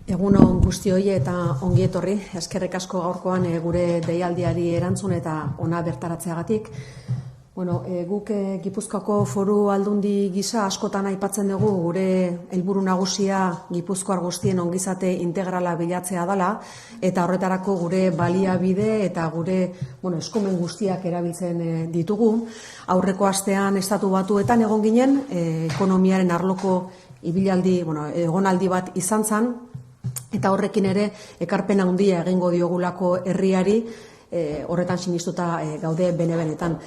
Egunon guztioi eta ongi etorri, eskerrik asko gaurkoan gure deialdiari erantzun eta ona bertaratzeagatik. Guk Gipuzkoako Foru Aldundi gisa askotan aipatzen dugu gure helburu nagusia Gipuzkoar guztien ongizate integrala bilatzea dela eta horretarako gure baliabide eta gure eskumen guztiak erabiltzen ditugu. Aurreko astean Estatu Batuetan egon ginen, ekonomiaren arloko ibilaldi, egonaldi bat izan zen, eta horrekin ere ekarpen handia egingo diogulako herriari, horretan sinistuta gaude bene-benetan.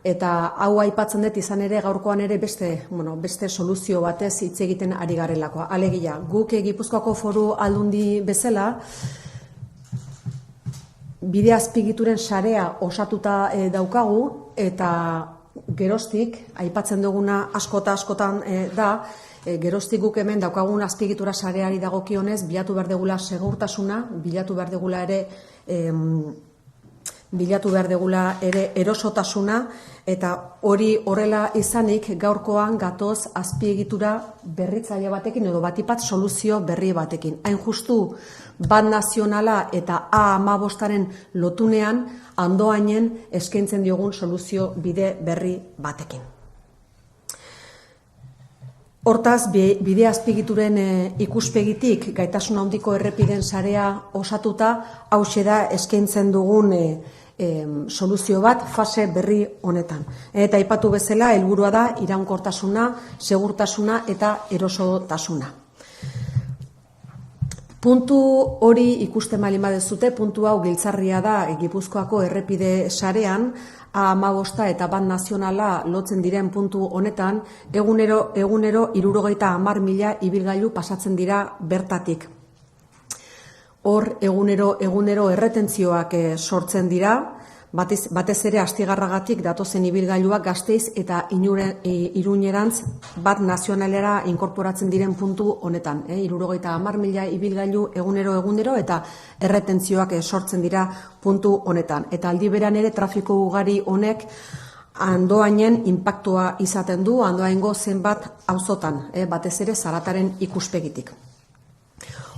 Eta hau aipatzen dut izan ere gaurkoan ere beste soluzio batez hitz egiten ari garelako. Alegia, guk Gipuzkoako Foru Aldundi bezala, bide azpigituren sarea osatuta daukagu, eta geroztik, aipatzen duguna askotan da, geroztik guk hemen daukagun azpigitura sareari dagokionez, bilatu behar degula segurtasuna, bilatu behar degula ere erosotasuna, eta hori horrela izanik gaurkoan gatoz azpiegitura berritzaile batekin edo batipat soluzio berri batekin. Hain justu bat nazionala eta A15aren lotunean Andoainen eskaintzen diogun soluzio bide berri batekin. Hortaz, bide azpigituren ikuspegitik gaitasun handiko errepiden sarea osatuta, hauxe da eskaintzen dugun soluzio bat fase berri honetan. Eta aipatu bezala, helburua da iraunkortasuna, segurtasuna eta erosotasuna. Puntu hori ikusten baldin baduzue, puntu hau giltzarria da Gipuzkoako errepide sarean, A15 eta bat nazionala lotzen diren puntu honetan, egunero 70.000 ibilgailu pasatzen dira bertatik. Hor egunero erretentzioak sortzen dira, batez ere Astigarragatik datozen ibilgailuak Gasteiz eta Iruñerantz bat nazionalera inkorporatzen diren puntu honetan. 70.000 ibilgailu egunero eta erretentzioak sortzen dira puntu honetan. Eta aldi beran ere trafiko ugari honek Andoainen inpaktua izaten du, Andoaingo zenbat auzotan, batez ere Zarataren ikuspegitik.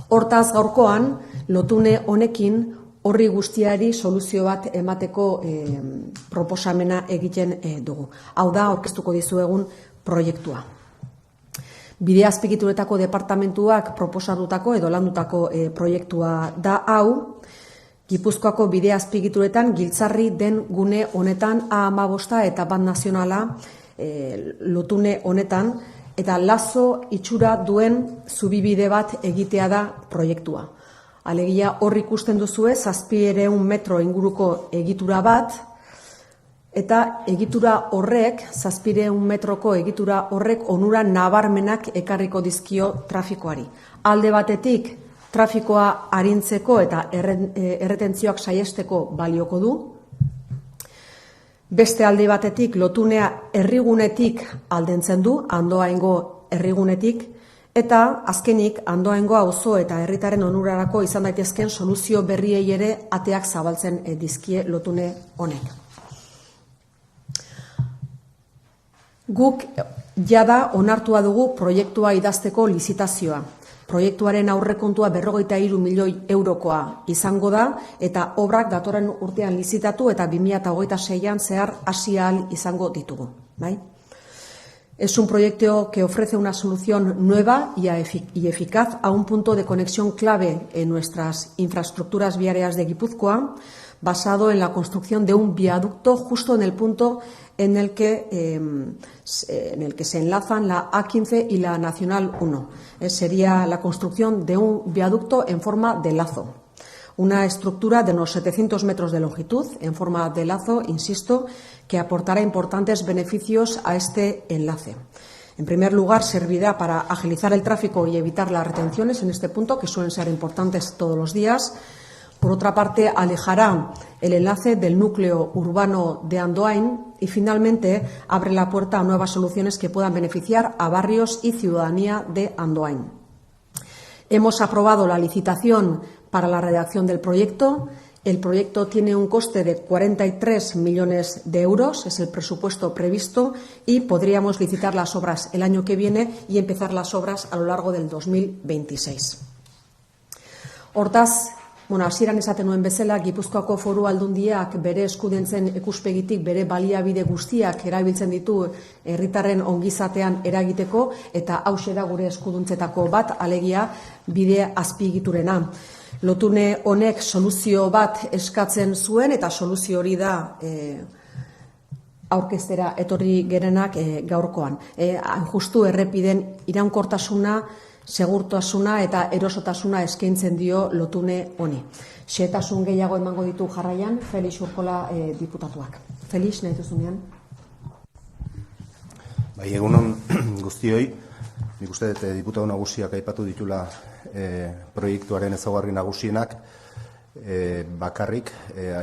Hortaz gaurkoan, lotune honekin horri guztiari soluzio bat emateko proposamena egiten dugu. Hau da, aurkeztuko dizuegun proiektua. Bide azpigituretako departamentuak proposatutako edo landutako proiektua da hau, Gipuzkoako bide azpigituretan giltzarri den gune honetan A15 eta bat nazionala lotune honetan, eta lazo itxura duen zubibide bat egitea da proiektua. Alegia hor ikusten duzue 700 metro inguruko egitura bat, eta egitura horrek, 700 metroko egitura horrek onura nabarmenak ekarriko dizkio trafikoari. Alde batetik trafikoa arintzeko eta erretentzioak saiesteko balioko du. Beste alde batetik lotunea herrigunetik aldentzen du, Andoaingo herrigunetik, eta azkenik Andoaingo auzo eta herritaren onurarako izan daitezken soluzio berriei ere ateak zabaltzen dizkie lotune honek. Guk jada onartua dugu proiektua idazteko lizitazioa. Proiektuaren aurrekontua 53 milioi eurokoa izango da, eta obrak datorren urtean lizitatu eta 2026an zehar hasi ahal izango ditugu. Es un proyecto que ofrece una solución nueva y eficaz a un punto de conexión clave en nuestras infraestructuras viarias de Guipúzcoa, basado en la construcción de un viaducto justo en el punto en el que se enlazan la A15 y la Nacional 1. Sería la construcción de un viaducto en forma de lazo. Una estructura de unos 700 metros de longitud, en forma de lazo, insisto, que aportará importantes beneficios a este enlace. En primer lugar, servirá para agilizar el tráfico y evitar las retenciones en este punto, que suelen ser importantes todos los días. Por otra parte, alejará el enlace del núcleo urbano de Andoain y, finalmente, abre la puerta a nuevas soluciones que puedan beneficiar a barrios y ciudadanía de Andoain. Hemos aprobado la licitación para la redacción del proyecto. El proyecto tiene un coste de 43 millones de euros, es el presupuesto previsto, y podríamos licitar las obras el año que viene y empezar las obras a lo largo del 2026. Hortaz, hasieran esaten nuen bezala, Gipuzkoako Foru Aldundiak bere eskudentzen ikuspegitik bere baliabide guztiak erabiltzen ditu herritarren ongizatean eragiteko, eta hauxe da gure eskuduntzetako bat, alegia bide azpiegiturena. Lotune honek soluzio bat eskatzen zuen, eta soluzio hori da aurkeztera etorri gerenak gaurkoan. Justu errepiden iraunkortasuna, segurtasuna eta erosotasuna eskaintzen dio lotune honi. Xehetasun gehiago emango ditu jarraian Felix Urkola diputatuak. Felix, nahi duzunean? Bai, egunon guztioi, nik uste dut diputatu nagusiak aipatu ditula proiektuaren ezaugarri nagusienak, bakarrik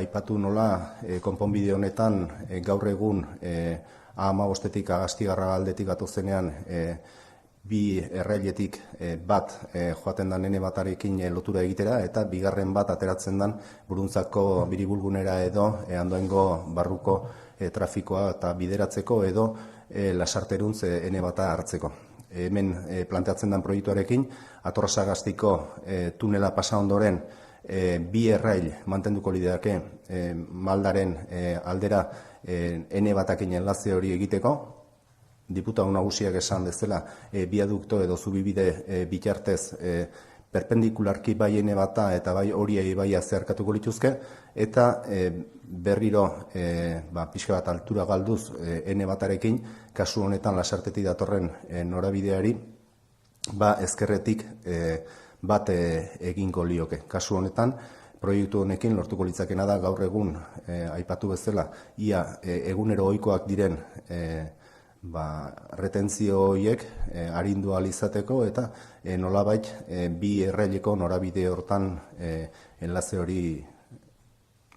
aipatu nola konponbide honetan gaur egun A15-etik Agastigarragaldetik gatozenean bi errailetik bat joaten da nene batarekin lotura egitera, eta bigarren bat ateratzen dan Buruntzako biribulgunera edo Andoaingo barruko trafikoa eta bideratzeko edo Lasarteruntz ene bata hartzeko. Hemen planteatzen den proiektuarekin Atorrasagastiko tunela pasa ondoren bi errail mantenduko lideake Maldaren aldera ene batakin enlaze hori egiteko. Diputatu nagusiak esan bezala, biadukto edo zubibide bitartez perpendikularki bai ene bata eta bai horiei baia zeharkatuko lituzke, eta berriro pixka bat altura galduz ene batarekin, kasu honetan Lasartetik datorren norabideari ezkerretik bat egingo lioke. Kasu honetan, proiektu honekin lortuko litzakena da gaur egun aipatu bezala, ia egunero ohikoak diren retentzio horiek arindu ahal izateko, eta nolabait bi erraileko norabide hortan enlaze hori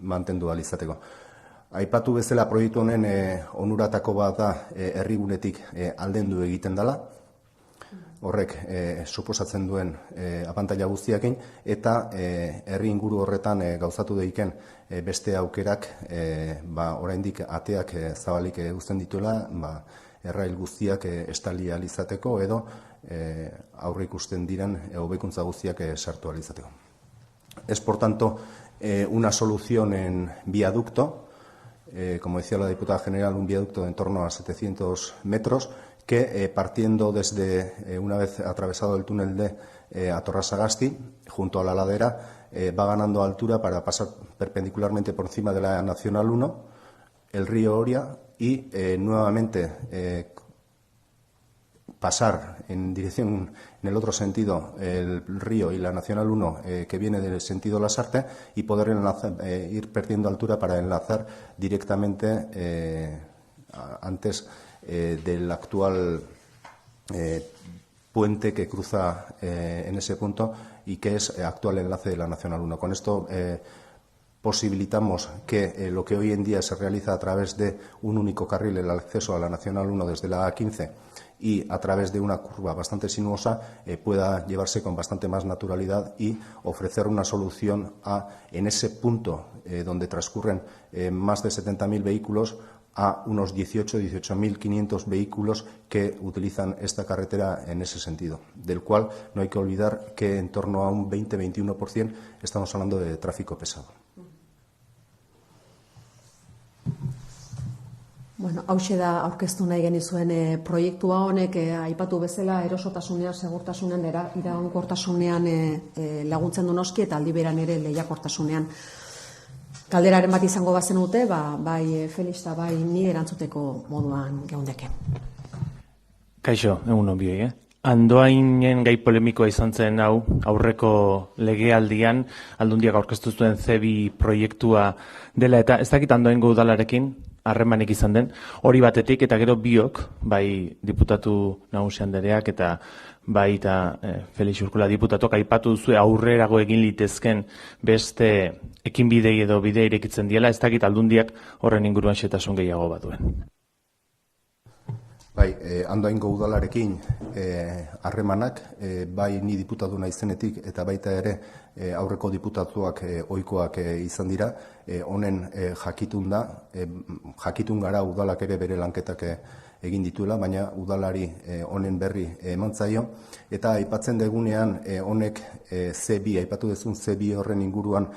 mantendu ahal izateko. Aipatu bezala proiektu honen onuratako bat da herrigunetik aldendu egiten dela, horrek suposatzen duen abantaila guztiakin, eta herri inguru horretan gauzatu daiken beste aukerak oraindik ateak zabalik uzten dituela, errail guztiak estali ahal izateko edo aurre ikusten diren hobekuntza guztiak sartu ahal izateko. Es, por tanto, una solución en viaducto, como decía la diputada general, un viaducto en torno a 700 metros, que partiendo desde, una vez atravesado el túnel de Atorrasagasti, junto a la ladera, va ganando altura para pasar perpendicularmente por encima de la Nacional 1, el río Oria, y nuevamente pasar en dirección, en el otro sentido, el río y la Nacional 1 que viene del sentido Lasarte, y poder ir perdiendo altura para enlazar directamente antes del actual puente que cruza en ese punto y que es actual enlace de la Nacional 1. Con esto posibilitamos que lo que hoy en día se realiza a través de un único carril, el acceso a la Nacional 1 desde la A15, y a través de una curva bastante sinuosa, pueda llevarse con bastante más naturalidad y ofrecer una solución en ese punto donde transcurren más de 70.000 vehículos, a unos 18.500 vehículos que utilizan esta carretera en ese sentido, del cual no hay que olvidar que en torno a un 20-21% estamos hablando de tráfico pesado. Bueno, hauxe da aurkeztu nahi genizuen proiektua honek aipatu bezala erosotasunean, segurtasunean, iraunkortasunean laguntzen du noski, eta aldi beran ere lehiakortasunean. Kalderaren bat izango bazen dute, bai Felix eta bai ni erantzuteko moduan geundeke. Kaixo, egun onbioi, Andoainen gai polemikoa izan zen hau, aurreko legealdian, Aldundiak aurkeztu zuen C2 proiektua dela, eta ez dakit Andoaingo udalarekin harremanik izan den, hori batetik, eta gero biok, bai diputatu nagusi andereak, eta bai eta Felix Urkola diputatok aipatu duzue aurrerago egin litezken beste ekinbidei edo bidea irekitzen diela, ez dakit Aldundiak horren inguruan xehetasun gehiago bat duen. Bai, Andoaingo udalarekin harremanak, bai ni diputatu naizenetik eta baita ere aurreko diputatuak ohikoak izan dira, honen jakitun gara udalak ere bere lanketak egin dituela, baina udalari honen berri eman zaio, eta aipatzen degunean honek C2, aipatu dezun C2 horren inguruan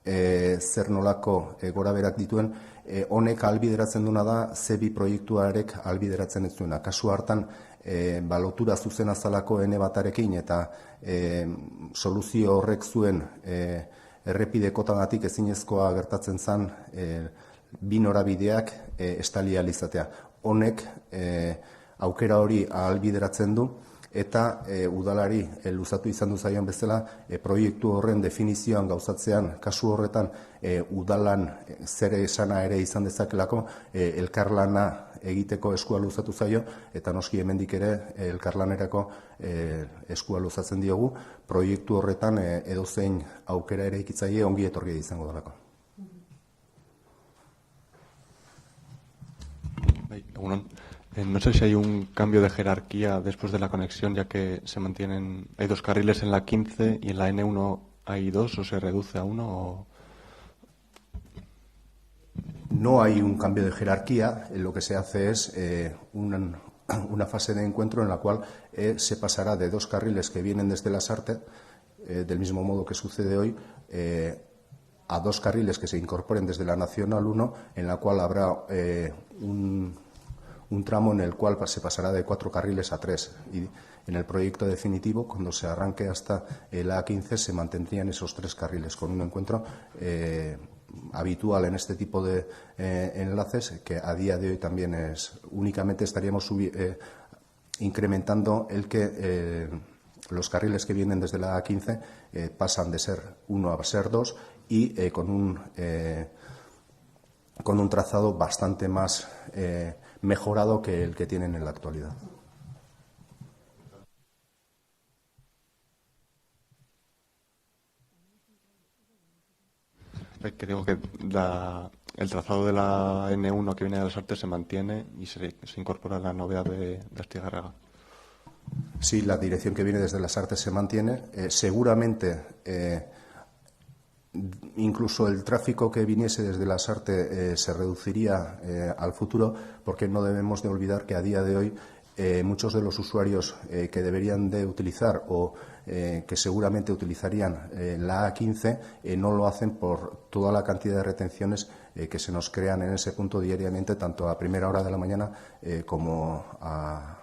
zer nolako goraberak dituen, honek albideratzen duna da C2 proiektuarek albideratzen ez duena. Kasu hartan, lotura zuzena zalako N-batarekin eta soluzio horrek zuen errepide kotagatik ezinezkoa gertatzen zen bi norabideak estalializatea. Honek aukera hori albideratzen du, eta udalari luzatu izan du zaion bezala proiektu horren definizioan gauzatzean, kasu horretan udalan zer esana ere izan dezakelako elkarlana egiteko eskua luzatu zaio, eta noski hemendik ere elkarlanerako eskua luzatzen diogu, proiektu horretan edozein aukera ere ikitzaile ongi etorria izango dalako. Egunon. No sé si hay un cambio de jerarquía después de la conexión, ya que se mantienen, hay 2 carriles en la 15 y en la N1 hay 2, o se reduce a 1. O... No hay un cambio de jerarquía, lo que se hace es una fase de encuentro en la cual se pasará de 2 carriles que vienen desde Lasarte, del mismo modo que sucede hoy, a 2 carriles que se incorporen desde la Nacional 1, en la cual habrá un tramo en el cual se pasará de 4 carriles a 3. Y en el proyecto definitivo, cuando se arranque hasta la A15, se mantendrían esos 3 carriles, con un encuentro habitual en este tipo de enlaces, que a día de hoy también es. Únicamente estaríamos incrementando el que los carriles que vienen desde la A15 pasan de ser 1 a ser 2 y con un trazado bastante más mejorado que el que tienen en la actualidad. Que digo que el trazado de la N1 que viene de las Artes se mantiene y se incorpora la novedad de Astigarraga. Sí, la dirección que viene desde las Artes se mantiene. Seguramente incluso el tráfico que viniese desde las Artes se reduciría al futuro, porque no debemos de olvidar que a día de hoy muchos de los usuarios que deberían de utilizar o que seguramente utilizarían la A15 no lo hacen por toda la cantidad de retenciones que se nos crean en ese punto diariamente, tanto a primera hora de la mañana como a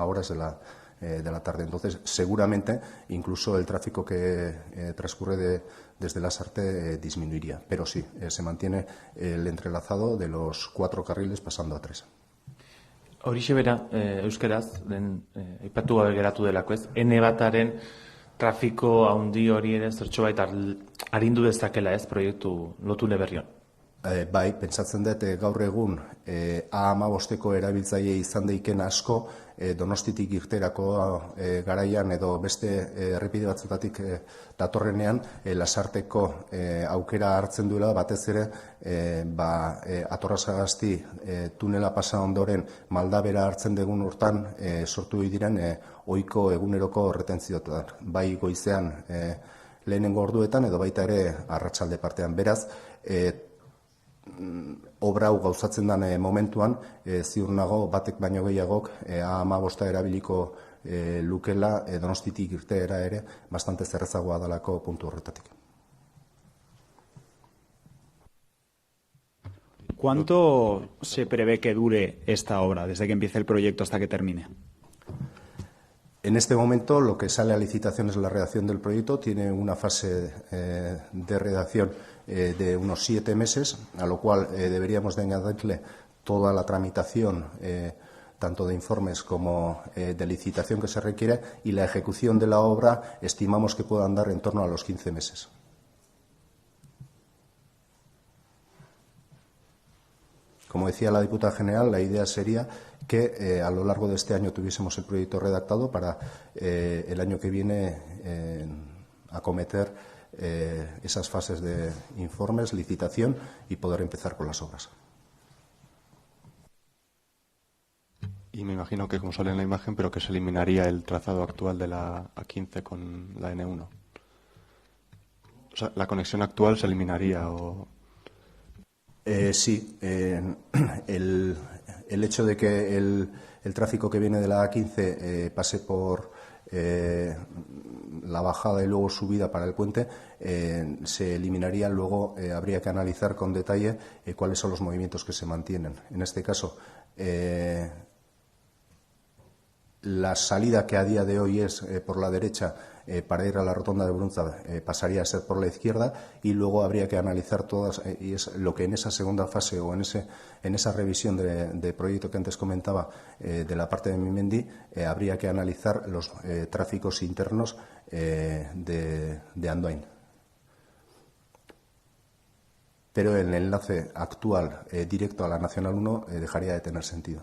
horas de la tarde. Entonces, seguramente incluso el tráfico que transcurre desde Lasarte disminuiría. Pero sí, se mantiene el entrelazado de los 4 carriles pasando a 3. Horixe bera, euskeraz, aipatu gabe geratu delako ez, N-bataren trafiko handi hori ere zertxo baita arindu dezakela ez proiektu lotune berrion. Bai, pentsatzen dut gaur egun A15ko erabiltzaile izan daiken asko Donostitik irterako garaian edo beste errepide batzutatik datorrenean Lasarteko aukera hartzen duela, batez ere Atorrazagasti tunela pasa ondoren Maldabera hartzen dugun urtan sortu diren ohiko eguneroko retentzioetan, bai goizean lehenengo orduetan edo baita ere arratsalde partean. Beraz, obra hau gauzatzen den momentuan, ziur nago batek baino gehiagok A15 erabiliko lukela Donostitik irteera ere bastante zerrezagoa dalako puntu horretatik. ¿Cuánto se prevé que dure esta obra, desde que empiece el proyecto hasta que termine? En este momento lo que sale a licitación es la redacción del proyecto, tiene una fase de redacción de unos 7 meses, a lo cual deberíamos de añadirle toda la tramitación, tanto de informes como de licitación que se requiere, y la ejecución de la obra estimamos que pueda andar en torno a los 15 meses. Como decía la diputada general, la idea sería que a lo largo de este año tuviésemos el proyecto redactado para el año que viene acometer esas fases de informes, licitación y poder empezar con las obras. Y me imagino que, como sale en la imagen, pero que se eliminaría el trazado actual de la A15 con la N1. O sea, la conexión actual se eliminaría o... Sí, el hecho de que el tráfico que viene de la A15 pase por la bajada y luego subida para el puente se eliminaría. Luego habría que analizar con detalle cuáles son los movimientos que se mantienen. En este caso, la salida que a día de hoy es por la derecha para ir a la rotonda de Brunza pasaría a ser por la izquierda, y luego habría que analizar todas, y es lo que en esa segunda fase o en esa revisión de proyecto que antes comentaba de la parte de Mimendi, habría que analizar los tráficos internos de Andoain. Pero el enlace actual directo a la Nacional 1 dejaría de tener sentido.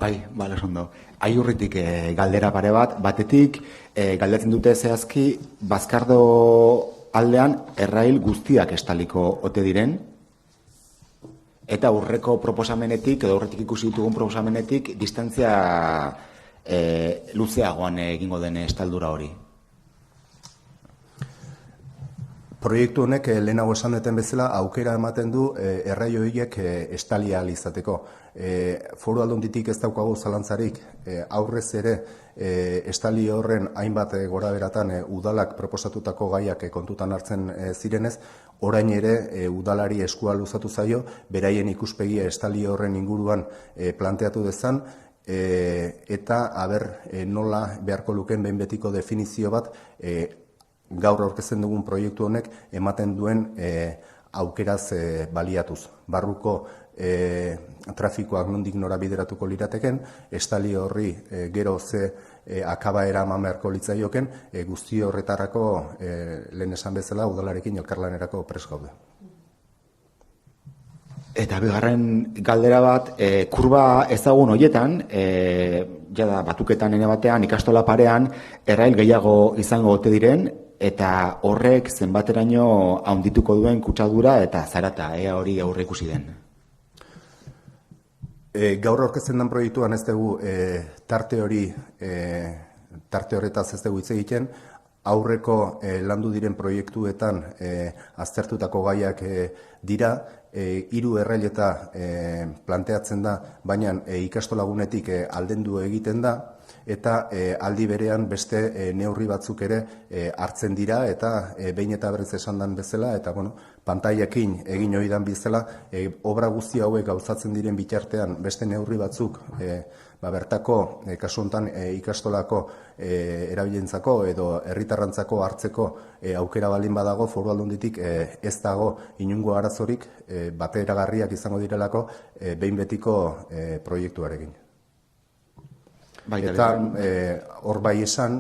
Bai, bale, ondo. Aiurritik galdera pare batetik, galdetzen dute zehazki, Bazkardo aldean errail guztiak estaliko ote diren, eta aurreko proposamenetik, edo aurretik ikusi ditugun proposamenetik, distantzia luzeagoan egingo den estaldura hori. Proiektu honek lehenago esan duten bezala aukera ematen du errai horiek estali ahal izateko. Foru Aldunditik ez daukagu zalantzarik, aurrez ere estali horren hainbat goraberatan udalak proposatutako gaiak kontutan hartzen zirenez, orain ere udalari eskua luzatu zaio, beraien ikuspegia estali horren inguruan planteatu dezan, eta nola beharko luken behin betiko definizio bat gaur aurkezten dugun proiektu honek ematen duen aukeraz baliatuz. Barruko trafikoak nondik nora bideratuko lirateken, estali horri gero ze akabaera eman beharko litzaioken, guzti horretarako lehen esan bezala udalarekin elkarlanerako prest gaude. Eta bigarren galdera bat, kurba ezagun horietan, jada batuketan ene batean, ikastola parean, errail gehiago izango ote diren, eta horrek zenbateraino handituko duen kutsadura eta zarata, ea hori aurre ikusi den. Gaur aurkezten den proiektuan ez dugu tarte horretaz ez dugu hitz egiten, aurreko landu diren proiektuetan aztertutako gaiak dira, 3 erraileta planteatzen da, baina ikastolagunetik aldendu egiten da, eta aldi berean beste neurri batzuk ere hartzen dira, eta behin eta berriz esan den bezala, eta pantailekin egin ohi den bezala, obra guzti hauek gauzatzen diren bitartean beste neurri batzuk bertako, kasu honetan ikastolako erabilentzako edo herritarrantzako hartzeko aukera baldin badago, Foru Aldunditik ez dago inongo arazorik bateragarriak izango direlako behin betiko proiektuarekin. Eta hor bai esan,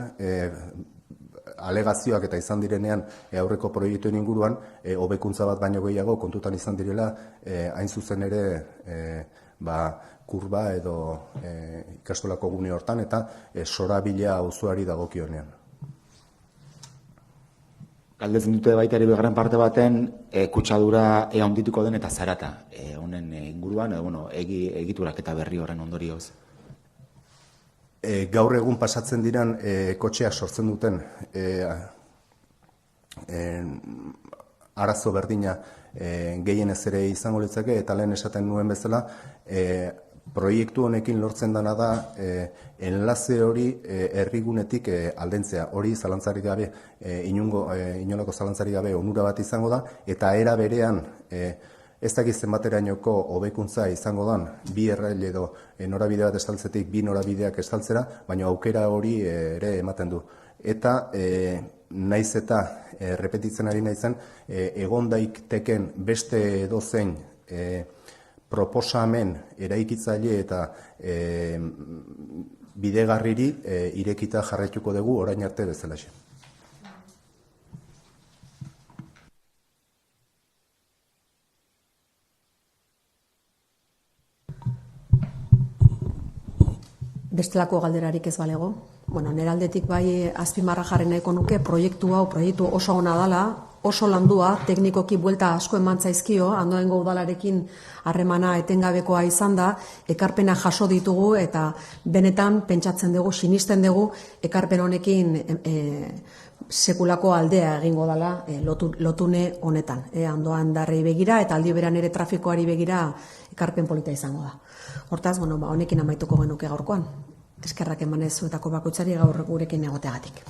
alegazioak eta izan direnean aurreko proiektuen inguruan, hobekuntza bat baino gehiago kontutan izan direla, hain zuzen ere kurba edo ikastolako gune hortan, eta sorabila auzoari dagokionean. Galdetzen dute baita ere bigarren parte baten, kutsadura ea handituko den eta zarata, honen inguruan, egiturak eta berri horren ondorioz. Gaur egun pasatzen diran kotxeak sortzen duten arazo berdina gehienez ere izango litzake, eta lehen esaten nuen bezala, proiektu honekin lortzen dana da enlaze hori herrigunetik aldentzea. Hori zalantzarik gabe, inolako zalantzarik gabe onura bat izango da, eta era berean ez dakit zenbaterainoko hobekuntza izango dan, 2 errail edo norabide bat estaltzetik 2 norabideak estaltzera, baina aukera hori ere ematen du. Eta naiz eta repetitzen ari naizen, egon daiteken beste edozein proposamen eraikitzaile eta bidegarriri irekita jarraituko dugu orain arte bezalaxe. Bestelako galderarik ez balego. Nire aldetik bai azpimarra jarri nahiko nuke proiektu oso ona dela, oso landua, teknikoki buelta asko eman zaizkio, Andoaingo udalarekin harremana etengabekoa izan da, ekarpena jaso ditugu eta benetan pentsatzen dugu, sinisten dugu, ekarpen honekin sekulako aldea egingo dela lotune honetan. Andoan darrei begira eta aldi beran ere trafikoari begira ekarpen polita izango da. Hortaz, honekin amaituko genuke gaurkoan. Eskerrak emanez zuetako bakoitzari gaur gurekin egoteagatik.